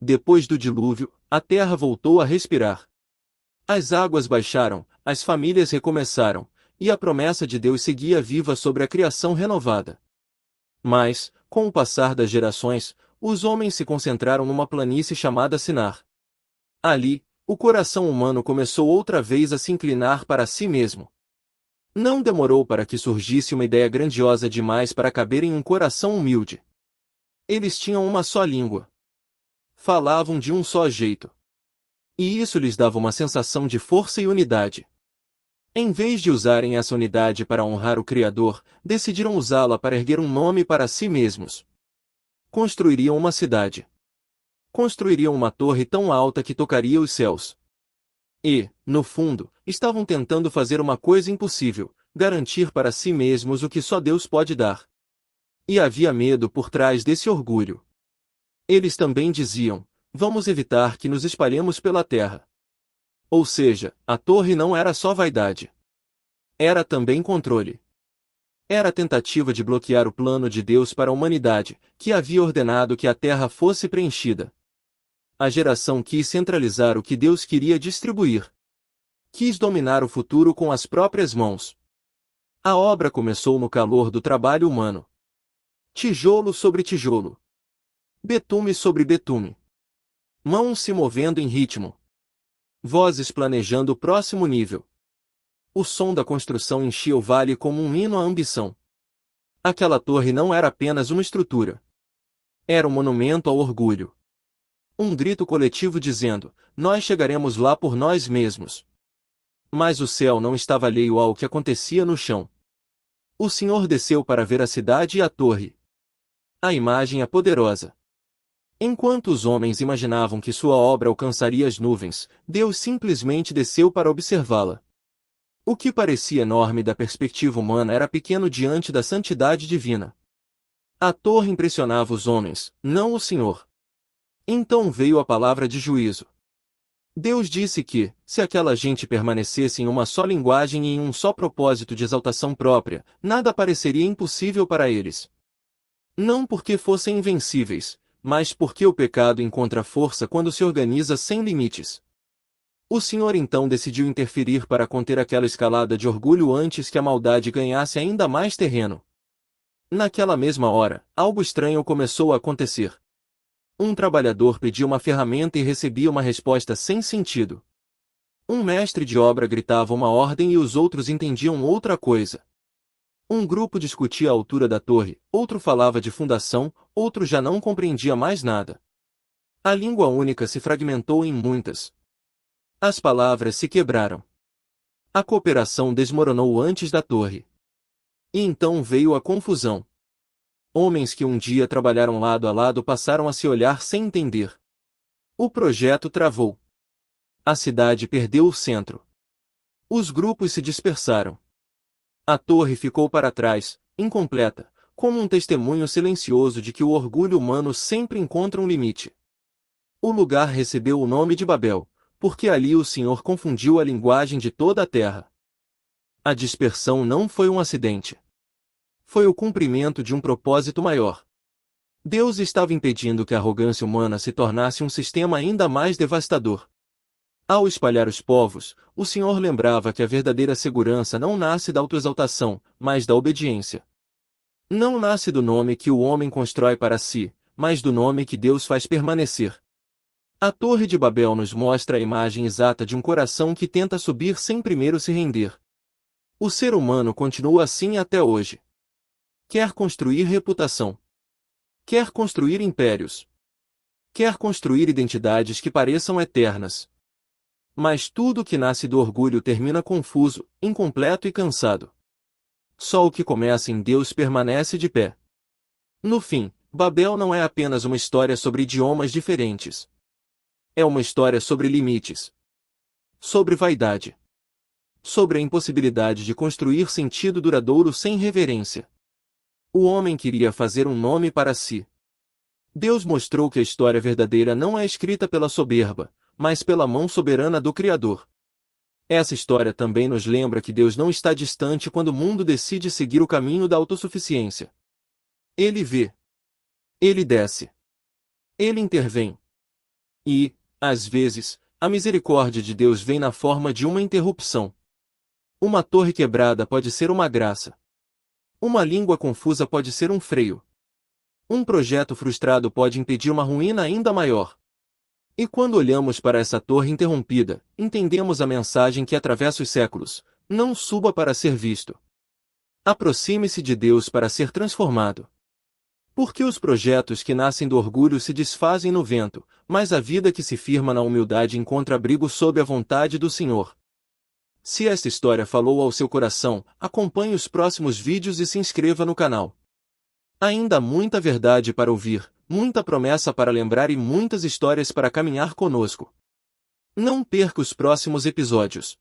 depois do dilúvio, a terra voltou a respirar. As águas baixaram, as famílias recomeçaram, e a promessa de Deus seguia viva sobre a criação renovada. Mas, com o passar das gerações, os homens se concentraram numa planície chamada Sinar. Ali, o coração humano começou outra vez a se inclinar para si mesmo. Não demorou para que surgisse uma ideia grandiosa demais para caber em um coração humilde. Eles tinham uma só língua. Falavam de um só jeito. E isso lhes dava uma sensação de força e unidade. Em vez de usarem essa unidade para honrar o Criador, decidiram usá-la para erguer um nome para si mesmos. Construiriam uma cidade. Construiriam uma torre tão alta que tocaria os céus. E, no fundo, estavam tentando fazer uma coisa impossível: garantir para si mesmos o que só Deus pode dar. E havia medo por trás desse orgulho. Eles também diziam: vamos evitar que nos espalhemos pela terra. Ou seja, a torre não era só vaidade. Era também controle. Era a tentativa de bloquear o plano de Deus para a humanidade, que havia ordenado que a terra fosse preenchida. A geração quis centralizar o que Deus queria distribuir. Quis dominar o futuro com as próprias mãos. A obra começou no calor do trabalho humano. Tijolo sobre tijolo. Betume sobre betume. Mãos se movendo em ritmo. Vozes planejando o próximo nível. O som da construção enchia o vale como um hino à ambição. Aquela torre não era apenas uma estrutura. Era um monumento ao orgulho. Um grito coletivo dizendo: nós chegaremos lá por nós mesmos. Mas o céu não estava alheio ao que acontecia no chão. O Senhor desceu para ver a cidade e a torre. A imagem é poderosa. Enquanto os homens imaginavam que sua obra alcançaria as nuvens, Deus simplesmente desceu para observá-la. O que parecia enorme da perspectiva humana era pequeno diante da santidade divina. A torre impressionava os homens, não o Senhor. Então veio a palavra de juízo. Deus disse que, se aquela gente permanecesse em uma só linguagem e em um só propósito de exaltação própria, nada pareceria impossível para eles. Não porque fossem invencíveis, mas porque o pecado encontra força quando se organiza sem limites. O Senhor então decidiu interferir para conter aquela escalada de orgulho antes que a maldade ganhasse ainda mais terreno. Naquela mesma hora, algo estranho começou a acontecer. Um trabalhador pedia uma ferramenta e recebia uma resposta sem sentido. Um mestre de obra gritava uma ordem e os outros entendiam outra coisa. Um grupo discutia a altura da torre, outro falava de fundação, outro já não compreendia mais nada. A língua única se fragmentou em muitas. As palavras se quebraram. A cooperação desmoronou antes da torre. E então veio a confusão. Homens que um dia trabalharam lado a lado passaram a se olhar sem entender. O projeto travou. A cidade perdeu o centro. Os grupos se dispersaram. A torre ficou para trás, incompleta, como um testemunho silencioso de que o orgulho humano sempre encontra um limite. O lugar recebeu o nome de Babel, porque ali o Senhor confundiu a linguagem de toda a terra. A dispersão não foi um acidente. Foi o cumprimento de um propósito maior. Deus estava impedindo que a arrogância humana se tornasse um sistema ainda mais devastador. Ao espalhar os povos, o Senhor lembrava que a verdadeira segurança não nasce da autoexaltação, mas da obediência. Não nasce do nome que o homem constrói para si, mas do nome que Deus faz permanecer. A Torre de Babel nos mostra a imagem exata de um coração que tenta subir sem primeiro se render. O ser humano continua assim até hoje. Quer construir reputação. Quer construir impérios. Quer construir identidades que pareçam eternas. Mas tudo que nasce do orgulho termina confuso, incompleto e cansado. Só o que começa em Deus permanece de pé. No fim, Babel não é apenas uma história sobre idiomas diferentes. É uma história sobre limites. Sobre vaidade. Sobre a impossibilidade de construir sentido duradouro sem reverência. O homem queria fazer um nome para si. Deus mostrou que a história verdadeira não é escrita pela soberba, mas pela mão soberana do Criador. Essa história também nos lembra que Deus não está distante quando o mundo decide seguir o caminho da autossuficiência. Ele vê. Ele desce. Ele intervém. E, às vezes, a misericórdia de Deus vem na forma de uma interrupção. Uma torre quebrada pode ser uma graça. Uma língua confusa pode ser um freio. Um projeto frustrado pode impedir uma ruína ainda maior. E quando olhamos para essa torre interrompida, entendemos a mensagem que atravessa os séculos: não suba para ser visto. Aproxime-se de Deus para ser transformado. Porque os projetos que nascem do orgulho se desfazem no vento, mas a vida que se firma na humildade encontra abrigo sob a vontade do Senhor. Se esta história falou ao seu coração, acompanhe os próximos vídeos e se inscreva no canal. Ainda há muita verdade para ouvir, muita promessa para lembrar e muitas histórias para caminhar conosco. Não perca os próximos episódios.